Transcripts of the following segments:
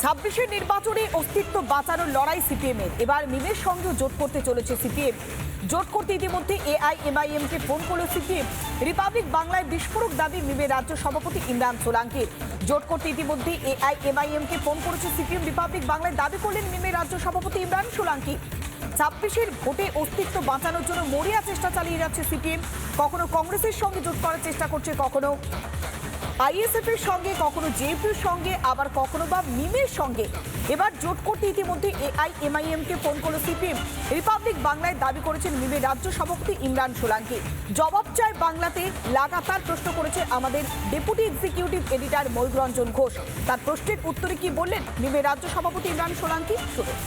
ছাব্বিশের নির্বাচনে অস্তিত্ব বাঁচানোর লড়াই সিপিএমের। এবার মিমের সঙ্গেও জোট করতে চলেছে সিপিএম। জোট করতে ইতিমধ্যে এআইএমআইএম কে ফোন করল সিপিএম। রিপাবলিক বাংলায় বিস্ফোরক দাবি মিমের রাজ্য সভাপতি ইমরান সোলাঙ্কির। জোট করতে ইতিমধ্যে এআইএমআইএম কে ফোন করেছে সিপিএম। রিপাবলিক বাংলায় দাবি করলেন মিমের রাজ্য সভাপতি ইমরান সোলাঙ্কি। ছাব্বিশের ভোটে অস্তিত্ব বাঁচানোর জন্য মরিয়া চেষ্টা চালিয়ে যাচ্ছে সিপিএম। কখনো কংগ্রেসের সঙ্গে জোট করার চেষ্টা করছে, কখনো আইএসএফ এর সঙ্গে, কখনো জেপির সঙ্গে, আবার কখনো বা মিমের সঙ্গে। এবার জোট করতে ইতিমধ্যে এআইএমআইএম কে ফোন করল সিপিএম। রিপাবলিক বাংলায় দাবি করেছেন মিমের রাজ্য সভাপতি ইমরান সোলাঙ্কি। জবাব চায় বাংলাতে লাগাতার প্রশ্ন করেছে আমাদের ডেপুটি এক্সিকিউটিভ এডিটর ময়ূর রঞ্জন ঘোষ। তার প্রশ্নের উত্তরে কি বললেন মিমের রাজ্য সভাপতি ইমরান সোলাঙ্কি, শুনুন।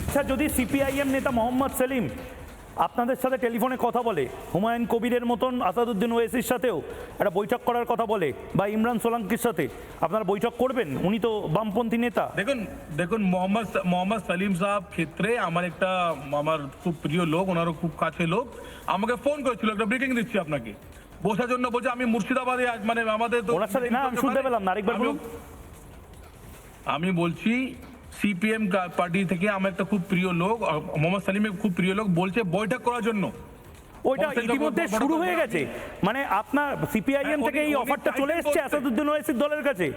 আচ্ছা, যদি সিপিআইএম নেতা মোহাম্মদ সেলিম আপনাদের সাথে টেলিফোনে কথা বলে, হুমায়ুন কবিরের মতন আসাদুদ্দিন ওয়েসির সাথেও একটা বৈঠক করার কথা বলে, বা ইমরান সোলাঙ্কির সাথে, আপনারা বৈঠক করবেন? উনি তো বামপন্থী নেতা। দেখুন মোহাম্মদ সেলিম সাহেব ক্ষেত্রে আমার খুব প্রিয় লোক, ওনারও খুব কাছে লোক, আমাকে ফোন করেছিল, একটা ব্রিফিং দিচ্ছি আপনাকে বসার জন্য। বলছে আমি মুর্শিদাবাদে, মানে আমাদের ওনার সাথে না, আমি শুনতে পেলাম না, আরেকবার বলুন। আমি বলছি সিপিএম পার্টি থেকে আমার একটা খুব প্রিয় লোক, মোহাম্মদ সেলিমের খুব প্রিয় লোক, বলছে বৈঠক করার জন্য। ওইটা ইতিমধ্যে শুরু হয়ে গেছে, মানে আপনার সিপিআইএম থেকে এই অফারটা চলে এসেছে আসাদুদ্দিন ওয়াইসির দলের কাছে?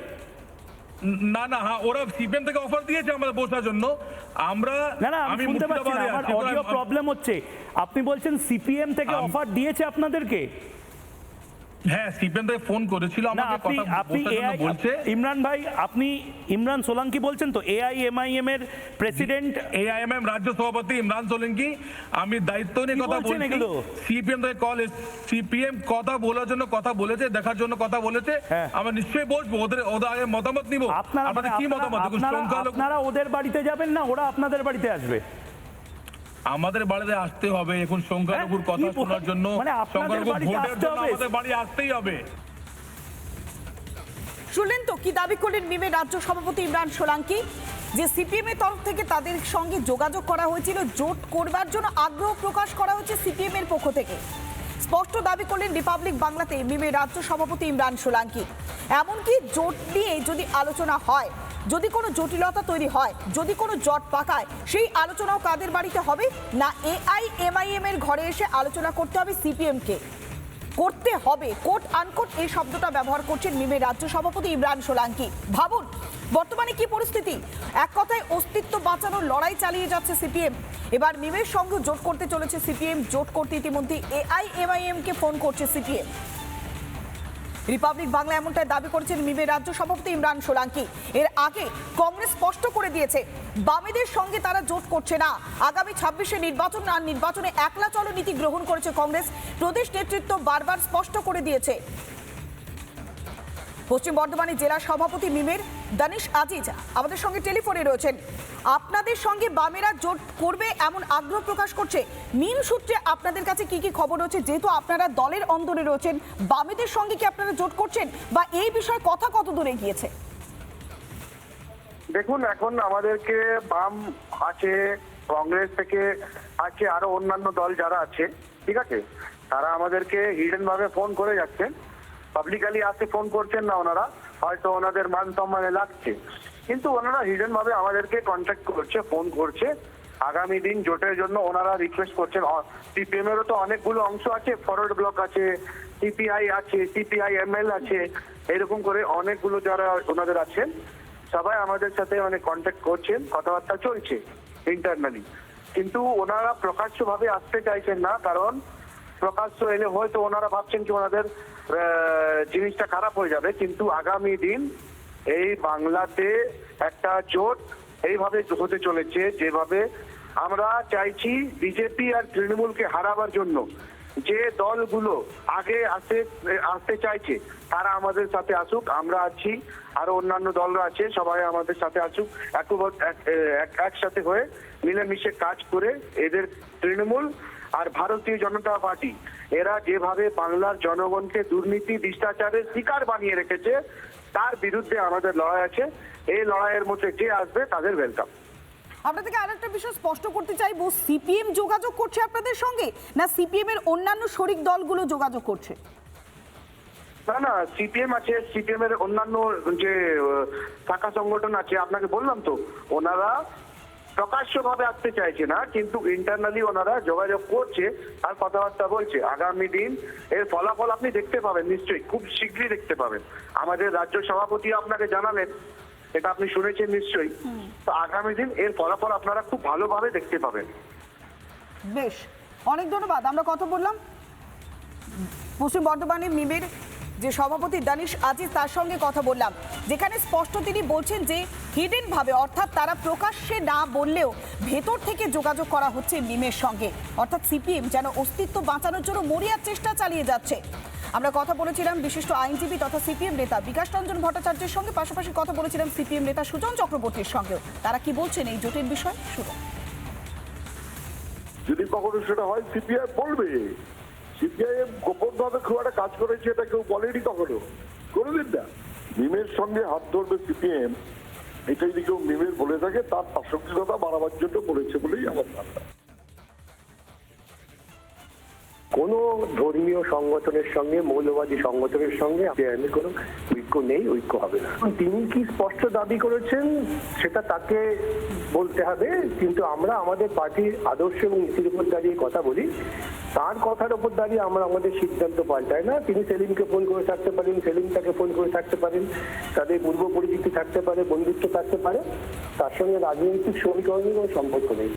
না, হ্যাঁ, ওরা সিপিএম থেকে অফার দিয়েছে আমাদের বসার জন্য। আমরা আমি শুনতে পাচ্ছি না, আমার অডিও প্রবলেম হচ্ছে। আপনি বলছেন সিপিএম থেকে অফার দিয়েছে আপনাদেরকে? হ্যাঁ, সিপিএম থেকে ফোন করেছিল আমাকে, আপনি বলছে ইমরান ভাই, আপনি ইমরান সোলাঙ্কি বলছেন তো, এআইএমআইএম এর প্রেসিডেন্ট, এআইএমআইএম রাজ্য সভাপতি ইমরান সোলাঙ্কি। আমি দায়িত্ব নিয়ে কথা বলছি। সিপিএম থেকে সিপিএম কথা বলার জন্য কথা বলেছে, দেখার জন্য কথা বলেছে। আমরা নিশ্চয়ই বসবো, ওদের আগে মতামত নিব। আপনাদের কি মতামত? আপনারা ওদের বাড়িতে যাবেন না, ওরা আপনাদের বাড়িতে আসবে? আমাদের বাড়িতে আসতে হবে এখন সংখ্যালঘুর কথা শোনার জন্য, সংখ্যালঘু ভোটের জন্য আমাদের বাড়ি আসতেই হবে। শুনলেন তো কি দাবি করলেন মিমের রাজ্য সভাপতি ইমরান সোলাঙ্কি, যে সিপিএম এর তরফ থেকে তাদের সঙ্গে যোগাযোগ করা হয়েছিল, জোট করবার জন্য আগ্রহ প্রকাশ করা হয়েছে সিপিএম এর পক্ষ থেকে। স্পষ্ট দাবি করলেন রিপাবলিক বাংলাতে মিমের রাজ্য সভাপতি ইমরান সোলাঙ্কি। এমনকি জোট নিয়ে যদি আলোচনা হয়, যদি কোনো জটিলতা তৈরি হয়, যদি কোনো জট পাকায়, সেই আলোচনাও কাদের বাড়িতে হবে? না এআইএমআইএম এর ঘরে এসে আলোচনা করতে হবে সিপিএম কে। করতে হবে, কোট আনকোট এই শব্দটা ব্যবহার করছেন মিমের রাজ্য সভাপতি ইমরান সোলাঙ্কি। ভাবুন বর্তমানে কি পরিস্থিতি। এক কথায় অস্তিত্ব বাঁচানোর লড়াই চালিয়ে যাচ্ছে সিপিএম। এবার মিমের সঙ্গে জোট করতে চলেছে সিপিএম। জোট করতে ইতিমধ্যে এআইএমআইএম কে ফোন করছে সিপিএম। রিপাবলিক বাংলা এমনটাই দাবি করেছেন মিমের রাজ্য সভাপতি ইমরান সোলাঙ্কি। এর আগে কংগ্রেস স্পষ্ট করে দিয়েছে বামেদের সঙ্গে তারা জোট করছে না। আগামী 26শে নির্বাচন, আর নির্বাচনে একলা চলো নীতি গ্রহণ করেছে কংগ্রেস। প্রদেশ নেতৃত্ব বারবার স্পষ্ট করে দিয়েছে। পশ্চিম বর্ধমানের জেলা সভাপতি মিমের দানিশ আজিজ আমাদের সঙ্গে টেলিফোনে রয়েছেন। আপনাদের সঙ্গে বামেরা জোট করবে এমন আগ্রহ প্রকাশ করছে। মিম সূত্রে আপনাদের কাছে কি কি খবর রয়েছে, যেহেতু আপনারা দলের অন্দরে রয়েছেন, বামেদের সঙ্গে কি আপনারা জোট করছেন, বা এই বিষয়ে কথা কত দূরে গিয়েছে? দেখুন, এখন আমাদেরকে বাম আছে, কংগ্রেস থেকে আছে, আরো অন্যান্য দল যারা আছে, ঠিক আছে, তারা আমাদেরকে হিডেন ভাবে ফোন করে যাচ্ছেন। পাবলিকালি আসতে ফোন করছেন না ওনারা, হয়তো ওনাদের মান সম্মানে লাগছে, কিন্তু ওনারা হিডেন ভাবে আমাদেরকে কন্ট্যাক্ট করছে, ফোন করছে। আগামী দিন জোটের জন্য ওনারা রিকোয়েস্ট করছেন। সিপিএম এরও তো অনেকগুলো অংশ আছে, ফরওয়ার্ড ব্লক আছে, সিপিআই আছে, সিপিআইএমএল আছে, এরকম করে অনেকগুলো যারা ওনাদের আছেন, সবাই আমাদের সাথে মানে কন্ট্যাক্ট করছেন, কথাবার্তা চলছে ইন্টারনালি। কিন্তু ওনারা প্রকাশ্যভাবে আসতে চাইছেন না, কারণ প্রকাশ্য এলে হয়তো ওনারা ভাবছেন কি ওনাদের জিনিসটা খারাপ হয়ে যাবে। কিন্তু আগামী দিন এই বাংলাতে একটা জোট এইভাবে হতে চলেছে, যেভাবে আমরা চাইছি বিজেপি আর তৃণমূলকে হারাবার জন্য যে দলগুলো আগে আসতে চাইছে তারা আমাদের সাথে আসুক। আমরা আছি, আরো অন্যান্য দলরা আছে, সবাই আমাদের সাথে আসুক। একসাথে হয়ে মিলেমিশে কাজ করে এদের তৃণমূল আর ভারতীয় জনতা পার্টি এরা যেভাবে বাংলার জনগণকে দুর্নীতি ভ্রষ্টাচারের শিকার বানিয়ে রেখেছে, তার বিরুদ্ধে আমাদের লড়াই আছে। এই লড়াইয়ের মধ্যে যে আসবে তাদের ওয়েলকাম। আপনাদেরকে আরেকটা বিষয় স্পষ্ট করতে চাইবো, সিপিএম যোগাযোগ করছে আপনাদের সঙ্গে, না সিপিএম এর অন্যান্য শরিক দলগুলো যোগাযোগ করছে? না না, সিপিএম আছে, সিপিএম এর অন্যান্য যে শাখা সংগঠন আছে, আপনাকে বললাম তো, ওনারা প্রকাশ্যভাবে আসতে চাইছে না, কিন্তু ইন্টারনালি ওনারা যোগাযোগ করছে আর কথাবার্তা বলছে। আগামী দিন এর ফলাফল আপনি দেখতে পাবেন, নিশ্চয়ই খুব শীঘ্রই দেখতে পাবেন। আমাদের রাজ্য সভাপতি আপনাকে জানালেন, এটা আপনি শুনেছেন নিশ্চয়ই। তো আগামী দিন এর ফলাফল আপনারা খুব ভালোভাবে দেখতে পাবেন। বেশ, অনেক ধন্যবাদ। আমরা কথা বললাম পশ্চিম বর্ধমানের মিমের যে সভাপতি দানিশ আজিজ, তার সঙ্গে কথা বললাম, যেখানে স্পষ্ট তিনি বলছেন যে হিডেন ভাবে, অর্থাৎ তারা প্রকাশ্যে না বললেও ভেতর থেকে যোগাযোগ করা হচ্ছে মিমের সঙ্গে, অর্থাৎ সিপিএম যেন অস্তিত্ব বাঁচানোর জন্য মরিয়ার চেষ্টা চালিয়ে যাচ্ছে। আমরা কথা বলেছিলাম বিশিষ্ট আইনজীবী তথা সিপিএম নেতা বিকাশ রঞ্জন ভট্টাচার্যের সঙ্গে, পাশাপাশি কথা বলেছিলাম সিপিএম নেতা সুজন চক্রবর্তীর সঙ্গেও। তারা কি বলছেন এই জটিল বিষয় শুনুন। যদি কখনো সেটা হয় সিপিআই বলবে, সিপিআইএম গোপন ভাবে খুব একটা কাজ করেছে, এটা কেউ বলেনি কখনো, কোনোদিন না। মিমের সঙ্গে হাত ধরবে সিপিএম, এটা যদি কেউ মিমের বলে থাকে তার প্রাসঙ্গিকতা বাড়াবার জন্য বলেছে বলেই আমার ধারণা। কোনো ধর্মীয় সংগঠনের সঙ্গে, মৌলবাদী সংগঠনের সঙ্গে আমি কোনো ঐক্য নেই, ঐক্য হবে না। তিনি কি স্পষ্ট দাবি করেছেন সেটা তাকে বলতে হবে, কিন্তু আমরা আমাদের পার্টির আদর্শ এবং নীতির উপর দাঁড়িয়ে কথা বলি। তার কথার উপর দাঁড়িয়ে আমরা আমাদের সিদ্ধান্ত পাল্টাই না। তিনি সেলিমকে ফোন করে থাকতে পারেন, সেলিম তাকে ফোন করে থাকতে পারেন, তাদের পূর্ব পরিচিতি থাকতে পারে, বন্ধুত্ব থাকতে পারে, তার সঙ্গে রাজনৈতিক সমীকরণের কোনো সম্পর্ক নেই।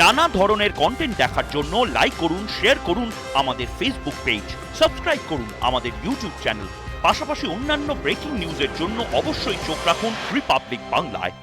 নানা ধরনের কন্টেন্ট দেখার জন্য লাইক করুন, শেয়ার করুন আমাদের ফেসবুক পেজ, সাবস্ক্রাইব করুন আমাদের ইউটিউব চ্যানেল। পাশাপাশি অন্যান্য ব্রেকিং নিউজের জন্য অবশ্যই চোখ রাখুন রিপাবলিক বাংলায়।